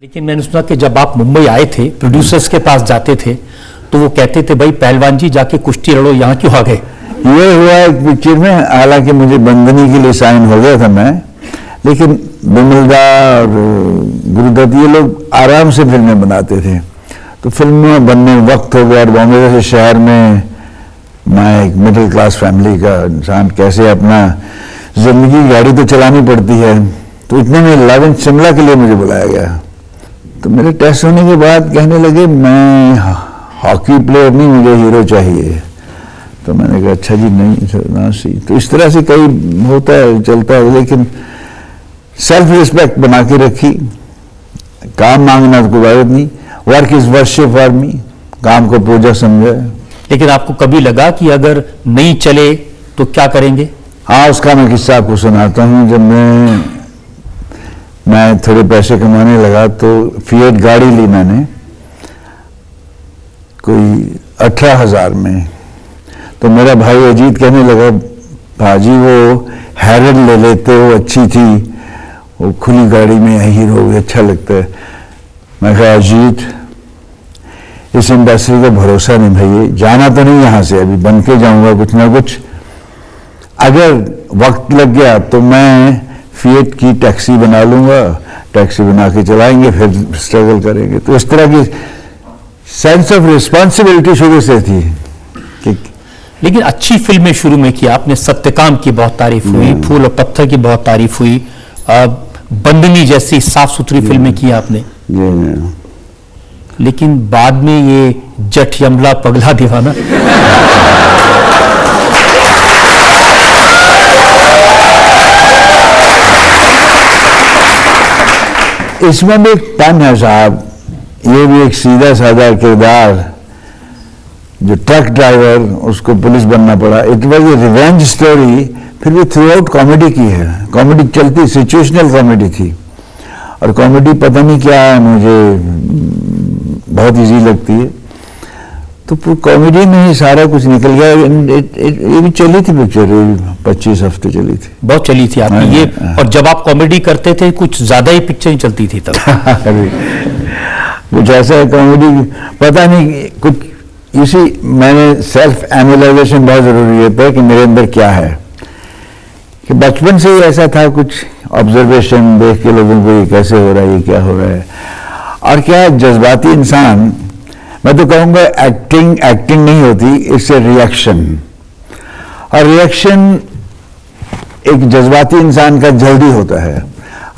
लेकिन मैंने सुना कि जब आप मुंबई आए थे, प्रोड्यूसर्स के पास जाते थे तो वो कहते थे भाई पहलवान जी जाके कुश्ती लड़ो, यहाँ क्यों आ गए? ये हुआ एक पिक्चर में, हालांकि मुझे बंदनी के लिए साइन हो गया था मैं, लेकिन बिमलदा और गुरुदत्त ये लोग आराम से फिल्में बनाते थे, तो फिल्म बनने में वक्त हो गया। और बॉम्बे जैसे शहर में मैं एक मिडिल क्लास फैमिली का इंसान, कैसे अपना जिंदगी गाड़ी तो चलानी पड़ती है, तो इतने में लव शिमला के लिए मुझे बुलाया गया। तो मेरे टेस्ट होने के बाद कहने लगे मैं हॉकी प्लेयर नहीं, मुझे हीरो चाहिए। तो मैंने कहा अच्छा जी नहीं ना सी। तो इस तरह से कई होता है, चलता है, लेकिन सेल्फ रिस्पेक्ट बना के रखी। काम मांगना तो कोई बात नहीं, work is worship for me, काम को पूजा समझे। लेकिन आपको कभी लगा कि अगर नहीं चले तो क्या करेंगे? हाँ, उसका मैं किस्सा आपको सुनाता हूँ। जब मैं थोड़े पैसे कमाने लगा तो फिएट गाड़ी ली मैंने, कोई 18,000 में। तो मेरा भाई अजीत कहने लगा भाजी वो हैरन ले लेते, वो अच्छी थी, वो खुली गाड़ी में हीरो भी अच्छा लगता है। मैं कहा अजीत इस इंडस्ट्री का भरोसा नहीं भाई, जाना तो नहीं यहाँ से, अभी बन के जाऊँगा कुछ ना कुछ। अगर वक्त लग गया तो मैं फिएट की टैक्सी बना लूँगा, टैक्सी बना के चलाएंगे, फिर स्ट्रगल करेंगे। तो इस तरह की सेंस ऑफ रिस्पॉन्सिबिलिटी शुरू से थी कि लेकिन अच्छी फिल्में शुरू में की आपने। सत्यकाम की बहुत तारीफ हुई, फूल और पत्थर की बहुत तारीफ हुई, बंदनी जैसी साफ सुथरी फिल्में की आपने। लेकिन बाद में ये जट यमला पगला दीवाना इसमें भी एक पन है साहब, ये भी एक सीधा साधा किरदार, जो ट्रक ड्राइवर, उसको पुलिस बनना पड़ा। It was a revenge story, फिर भी थ्रू आउट कॉमेडी की है। कॉमेडी चलती, सिचुएशनल कॉमेडी थी, और कॉमेडी पता नहीं क्या है, मुझे बहुत इजी लगती है। तो कॉमेडी में ही सारा कुछ निकल गया। ये भी चली थी पिक्चर, 25 हफ्ते चली थी, बहुत चली थी आपकी ये। और जब आप कॉमेडी करते थे कुछ ज्यादा ही पिक्चर चलती थी तब कुछ ऐसा कॉमेडी पता नहीं कुछ। इसी मैंने सेल्फ एनालाइजेशन बहुत जरूरी होता है कि मेरे अंदर क्या है, कि बचपन से ही ऐसा था, कुछ ऑब्जर्वेशन देख के लोगों को ये कैसे हो रहा है, ये क्या हो रहा है। और क्या जज्बाती इंसान, मैं तो कहूँगा एक्टिंग नहीं होती, इससे रिएक्शन। और रिएक्शन एक जज्बाती इंसान का जल्दी होता है।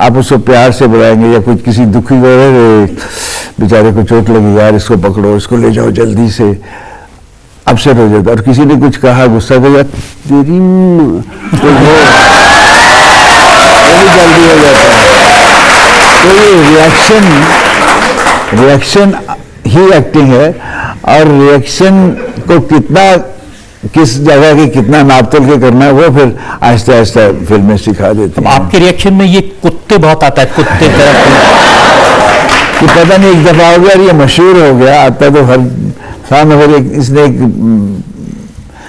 आप उसको प्यार से बुलाएंगे, या कुछ किसी दुखी को बेचारे को चोट लगी, यार इसको पकड़ो, इसको ले जाओ जल्दी से, अपसेट हो जाता। और किसी ने कुछ कहा, गुस्सा कर जाता, तेरी तो वो भी जल्दी हो जाता है। तो ये रिएक्शन ही एक्टिंग है। और रिएक्शन को किस जगह के कितना नापतोल के करना है, वो फिर आहिस्ता आहिस्ता फिल्में सिखा देते हैं। आपके रिएक्शन में ये कुत्ते बहुत आता है, कुत्ते कि पता नहीं एक दफा हो गया, ये मशहूर हो गया, आता तो हर सामने हो गया। इसने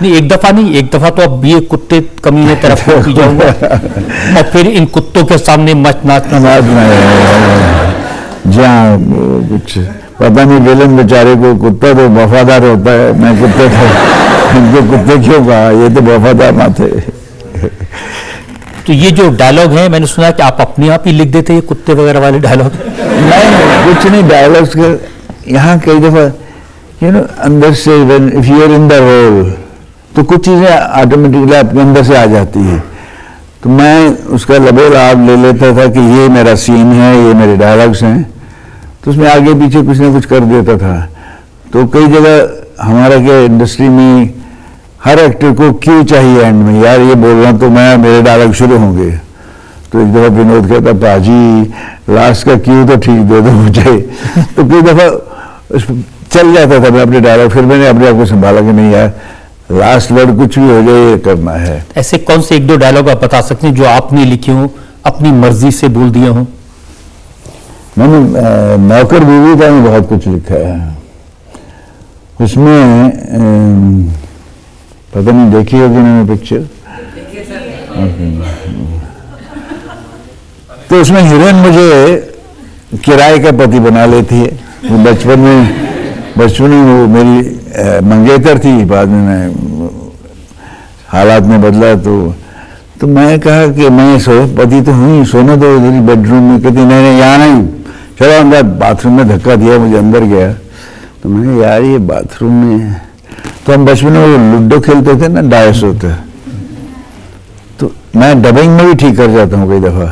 नहीं, एक दफा नहीं, एक दफा तो अब ये कुत्ते कमीने तरफ की जाऊंगा और फिर इन कुत्तों के सामने मच नाचना जहाँ कुछ पता नहीं, विलन बेचारे को, कुत्ता तो वफादार होता है, मैं कुत्ते को इनको कुत्ते क्यों कहा, ये तो वफादार ना थे। तो ये जो डायलॉग है, मैंने सुना कि आप अपने आप ही लिख देते ये कुत्ते वगैरह वाले डायलॉग? नहीं, कुछ नहीं, डायलॉग्स के यहाँ कई दफा अंदर से if you are in the role तो कुछ चीजें ऑटोमेटिकली अपने अंदर से आ जाती है। तो मैं उसका लबोलाब ले लेता था कि ये मेरा सीन है, ये मेरे डायलॉग्स हैं, तो उसमें आगे पीछे कुछ ना कुछ कर देता था। तो कई जगह हमारा क्या इंडस्ट्री में हर एक्टर को क्यों चाहिए एंड में, यार ये बोल रहा तो मैं, मेरे डायलॉग शुरू होंगे। तो एक दफा विनोद कहता, पाजी लास्ट का क्यों तो ठीक दे दो मुझे। तो कई दफा चल जाता था मैं अपने डायलॉग, फिर मैंने अपने आप को संभाला कि नहीं यार, लास्ट वर्ड कुछ भी हो जाए ये करना है। ऐसे कौन से एक दो डायलॉग आप बता सकते हैं जो आपने लिखे हो, अपनी मर्जी से बोल दिया हो? मैंने नौकर बीवी का मैं बहुत कुछ लिखा है। उसमें पता नहीं देखी होगी मैंने पिक्चर, तो उसमें हीरोइन मुझे किराए का पति बना लेती है। वो बचपन में वो मेरी मंगेतर थी, बाद में मैं हालात में बदला तो मैं कहा कि मैं पति तो हूँ, सोना दो इधर बेडरूम में। कहती नहीं नहीं यहाँ नहीं, चलो अंदर। बाथरूम में धक्का दिया, मुझे अंदर गया तो मैंने यार ये बाथरूम में, तो हम बचपन में वो लूडो खेलते थे ना, डायस होता, तो मैं डबिंग में भी ठीक कर जाता हूँ कई दफ़ा।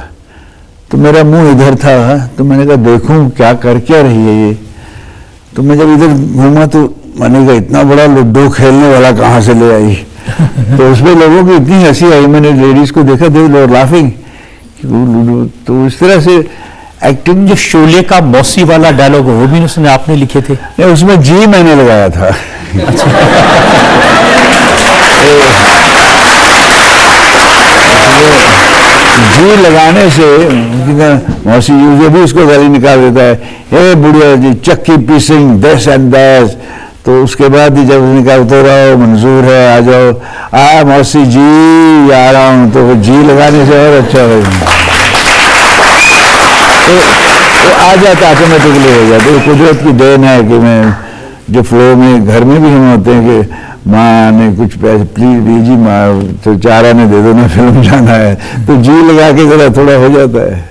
तो मेरा मुंह इधर था, तो मैंने कहा देखूं क्या कर क्या रही है ये। तो मैं जब इधर घूमा तो मैंने कहा इतना बड़ा लूडो खेलने वाला कहाँ से ले आई। तो उसमें लोगों की इतनी हंसी आई, मैंने लेडीज को देखा, दे लो लाफिंग। तो इस तरह से एक्टिंग। जो शोले का मौसी वाला डायलॉग वो भी उसने आपने लिखे थे? नहीं, उसमें जी मैंने लगाया था। जी लगाने से मौसी यूज भी उसको गाली निकाल देता है, हे बुढ़िया जी चक्की पीसिंग दिस एंड दैट। तो उसके बाद ही जब निकालते रहो मंजूर है आ जाओ, आ मौसी जी आ रहा हूँ, तो वो जी लगाने से और अच्छा है। तो आ जाता ऑटोमेटिकली हो जाता। तो कुदरत की देन है कि मैं जो फ्लो में, घर में भी हम होते हैं कि माँ ने कुछ पैसे प्लीज दीजिए माँ, तो 4 आने दे दो ना, फिल्म जाना है, तो जी लगा के जरा थोड़ा हो जाता है।